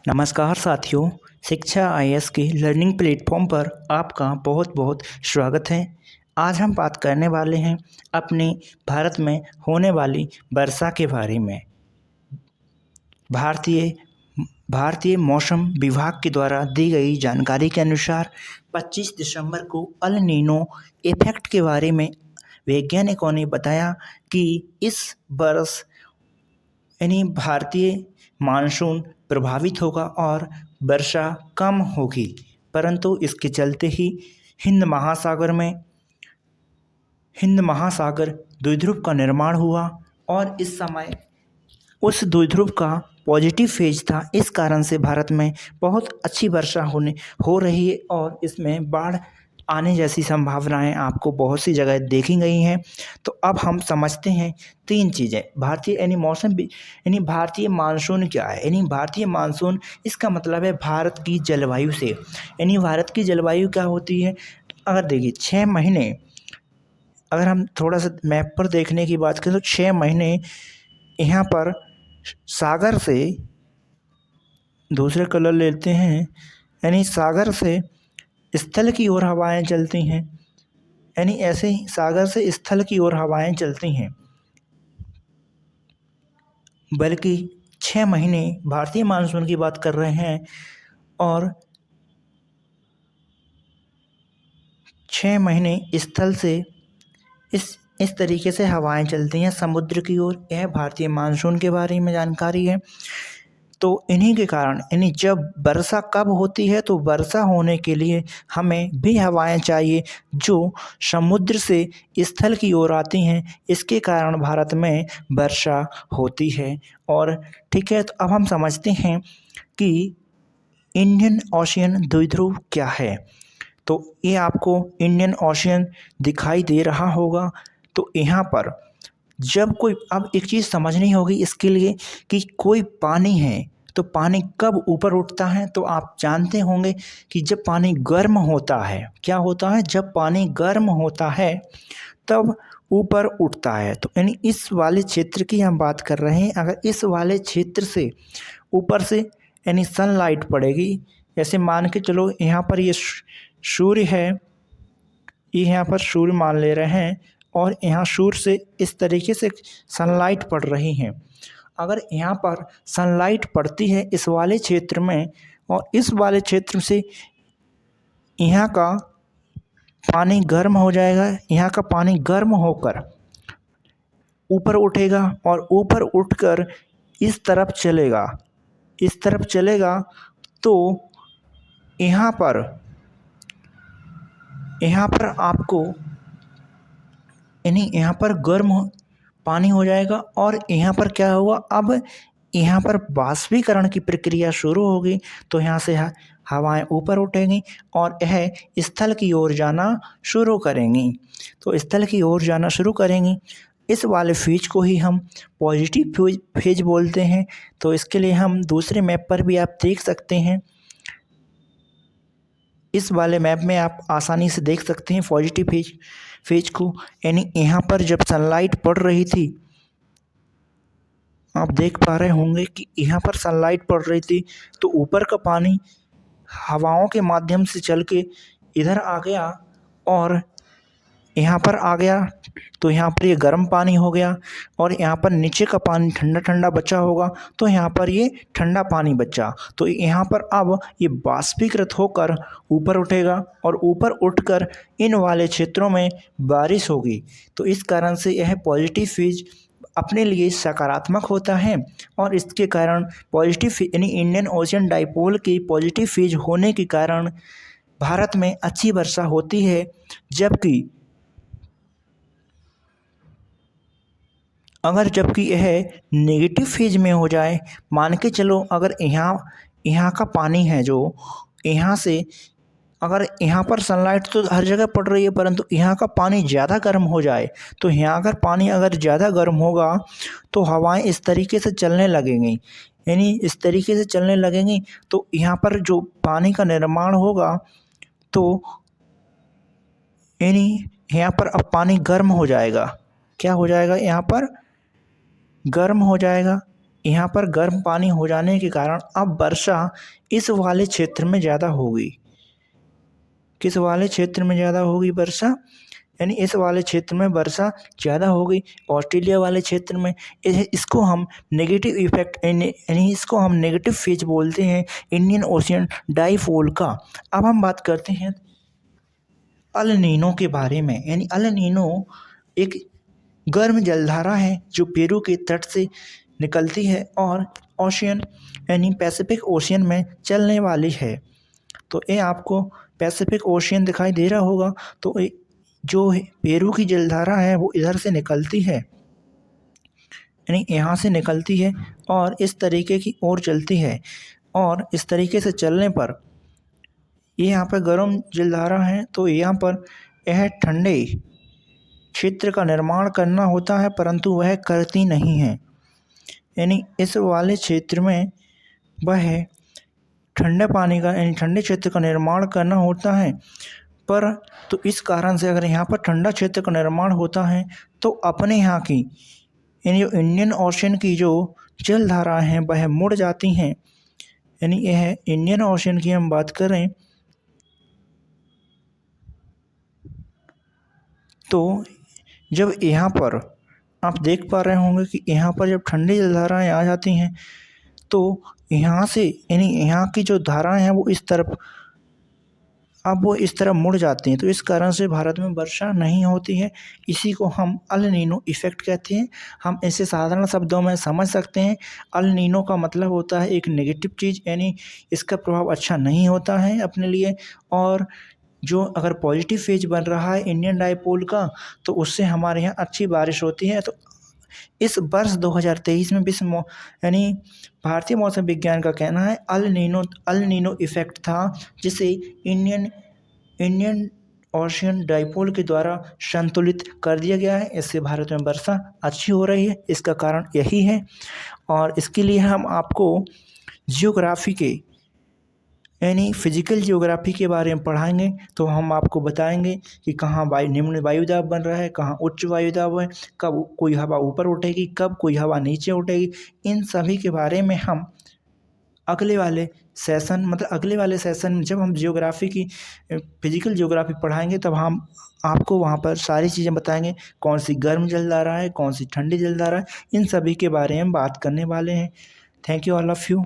नमस्कार साथियों, शिक्षा आईएएस के लर्निंग प्लेटफॉर्म पर आपका बहुत बहुत स्वागत है। आज हम बात करने वाले हैं अपने भारत में होने वाली वर्षा के बारे में। भारतीय भारतीय मौसम विभाग के द्वारा दी गई जानकारी के अनुसार 25 दिसंबर को अल नीनो इफेक्ट के बारे में वैज्ञानिकों ने बताया कि इस वर्ष यानी भारतीय मानसून प्रभावित होगा और वर्षा कम होगी, परंतु इसके चलते ही हिंद महासागर द्विध्रुव का निर्माण हुआ और इस समय उस द्विध्रुव का पॉजिटिव फेज था। इस कारण से भारत में बहुत अच्छी वर्षा हो रही है और इसमें बाढ़ आने जैसी संभावनाएं आपको बहुत सी जगह देखी गई हैं। तो अब हम समझते हैं तीन चीज़ें। भारतीय मानसून क्या है? यानी भारतीय मानसून, इसका मतलब है भारत की जलवायु से। यानी भारत की जलवायु क्या होती है? अगर देखिए 6 महीने, अगर हम थोड़ा सा मैप पर देखने की बात करें तो 6 महीने यहाँ पर सागर से, दूसरे कलर लेते हैं, यानी सागर से स्थल की ओर हवाएं चलती हैं। यानी ऐसे ही सागर से स्थल की ओर हवाएं चलती हैं। बल्कि 6 महीने भारतीय मानसून की बात कर रहे हैं और 6 महीने स्थल से इस तरीके से हवाएं चलती हैं समुद्र की ओर। यह भारतीय मानसून के बारे में जानकारी है। तो इन्हीं के कारण, यानी जब वर्षा कब होती है, तो वर्षा होने के लिए हमें भी हवाएं चाहिए जो समुद्र से स्थल की ओर आती हैं। इसके कारण भारत में वर्षा होती है। और ठीक है, तो अब हम समझते हैं कि इंडियन ओशियन द्विध्रुव क्या है। तो ये आपको इंडियन ओशियन दिखाई दे रहा होगा। तो यहाँ पर जब कोई, अब एक चीज़ समझनी होगी इसके लिए कि कोई पानी है तो पानी कब ऊपर उठता है। तो आप जानते होंगे कि जब पानी गर्म होता है, क्या होता है, जब पानी गर्म होता है तब ऊपर उठता है। तो यानी इस वाले क्षेत्र की हम बात कर रहे हैं। अगर इस वाले क्षेत्र से ऊपर से यानी सनलाइट पड़ेगी, जैसे मान के चलो यहाँ पर ये सूर्य है, ये यहाँ पर सूर्य मान ले रहे हैं और यहाँ सूर्य से इस तरीके से सनलाइट पड़ रही हैं। अगर यहाँ पर सनलाइट पड़ती है इस वाले क्षेत्र में और इस वाले क्षेत्र से यहाँ का पानी गर्म हो जाएगा, यहाँ का पानी गर्म होकर ऊपर उठेगा और ऊपर उठकर इस तरफ चलेगा। तो यहाँ पर आपको, यानी यहाँ पर गर्म पानी हो जाएगा और यहाँ पर क्या होगा, अब यहाँ पर वाष्पीकरण की प्रक्रिया शुरू होगी। तो यहाँ से हवाएं ऊपर उठेंगी और यह स्थल की ओर जाना शुरू करेंगी। तो स्थल की ओर जाना शुरू करेंगी, इस वाले फेज को ही हम पॉजिटिव फेज बोलते हैं। तो इसके लिए हम दूसरे मैप पर भी आप देख सकते हैं। इस वाले मैप में आप आसानी से देख सकते हैं पॉजिटिव फेज को। यानी यहाँ पर जब सनलाइट पड़ रही थी, आप देख पा रहे होंगे कि यहाँ पर सनलाइट पड़ रही थी तो ऊपर का पानी हवाओं के माध्यम से चल के इधर आ गया और यहाँ पर आ गया। तो यहाँ पर ये गर्म पानी हो गया और यहाँ पर नीचे का पानी ठंडा ठंडा बचा होगा, तो यहाँ पर ये ठंडा पानी बचा। तो यहाँ पर अब ये वाष्पीकृत होकर ऊपर उठेगा और ऊपर उठकर इन वाले क्षेत्रों में बारिश होगी। तो इस कारण से यह पॉजिटिव फेज अपने लिए सकारात्मक होता है और इसके कारण यानी इंडियन ओशियन डाइपोल के पॉजिटिव फेज होने के कारण भारत में अच्छी वर्षा होती है। जबकि यह नेगेटिव फेज में हो जाए, मान के चलो अगर यहाँ का पानी है जो यहाँ से, अगर यहाँ पर सनलाइट तो हर जगह पड़ रही है परंतु यहाँ का पानी ज़्यादा गर्म हो जाए, तो यहाँ अगर पानी ज़्यादा गर्म होगा तो हवाएं इस तरीके से चलने लगेंगी। यानी इस तरीके से चलने लगेंगी तो यहाँ पर जो पानी का निर्माण होगा, तो यानी यहाँ पर अब पानी गर्म हो जाएगा। क्या हो जाएगा, यहाँ पर गर्म हो जाएगा। यहाँ पर गर्म पानी हो जाने के कारण अब वर्षा इस वाले क्षेत्र में ज़्यादा होगी। किस वाले क्षेत्र में ज़्यादा होगी वर्षा? यानी इस वाले क्षेत्र में वर्षा ज़्यादा होगी। ऑस्ट्रेलिया वाले क्षेत्र में इसको हम नेगेटिव इफेक्ट यानी इसको हम नेगेटिव फेज बोलते हैं इंडियन ओशियन डाइपोल का। अब हम बात करते हैं अल नीनो के बारे में। यानी अल नीनो एक गर्म जलधारा है जो पेरू के तट से निकलती है और ओशियन यानी पैसिफिक ओशियन में चलने वाली है। तो ये आपको पैसिफिक ओशियन दिखाई दे रहा होगा। तो जो पेरू की जलधारा है वो इधर से निकलती है, यानी यहाँ से निकलती है और इस तरीके की ओर चलती है। और इस तरीके से चलने पर ये यहाँ पर गर्म जलधारा है, तो यहाँ पर यह ठंडे क्षेत्र का निर्माण करना होता है, परंतु वह करती नहीं है। यानी इस वाले क्षेत्र में वह ठंडे पानी का यानी ठंडे क्षेत्र का निर्माण करना होता है। पर तो इस कारण से अगर यहाँ पर ठंडा क्षेत्र का निर्माण होता है तो अपने यहाँ की यानी जो इंडियन ओशन की जो जलधाराएँ हैं वह मुड़ जाती हैं। यानी यह इंडियन ओशन की हम बात करें तो जब यहाँ पर आप देख पा रहे होंगे कि यहाँ पर जब ठंडी जलधाराएँ आ जाती हैं तो यहाँ से यानी यहाँ की जो धाराएँ हैं वो इस तरफ अब वो इस तरफ मुड़ जाती हैं। तो इस कारण से भारत में वर्षा नहीं होती है। इसी को हम अल नीनो इफ़ेक्ट कहते हैं। हम इसे साधारण शब्दों में समझ सकते हैं। अल नीनो का मतलब होता है एक नेगेटिव चीज़, यानी इसका प्रभाव अच्छा नहीं होता है अपने लिए। और जो अगर पॉजिटिव फेज बन रहा है इंडियन डाइपोल का तो उससे हमारे यहाँ अच्छी बारिश होती है। तो इस वर्ष 2023 में यानी भारतीय मौसम विज्ञान का कहना है अल नीनो इफ़ेक्ट था, जिसे इंडियन ओशियन डाइपोल के द्वारा संतुलित कर दिया गया है। इससे भारत में वर्षा अच्छी हो रही है, इसका कारण यही है। और इसके लिए हम आपको जियोग्राफी के यानी फिजिकल जियोग्राफी के बारे में पढ़ाएंगे। तो हम आपको बताएंगे कि कहाँ निम्न वायुदाब बन रहा है, कहाँ उच्च वायुदाब है, कब कोई हवा ऊपर उठेगी, कब कोई हवा नीचे उठेगी। इन सभी के बारे में हम अगले वाले सेशन में जब हम जियोग्राफी की फिजिकल जियोग्राफी पढ़ाएंगे तब हम आपको वहाँ पर सारी चीज़ें बताएंगे, कौन सी गर्म जलधारा है, कौन सी ठंडी जलधारा है, इन सभी के बारे में बात करने वाले हैं। Thank you all of you.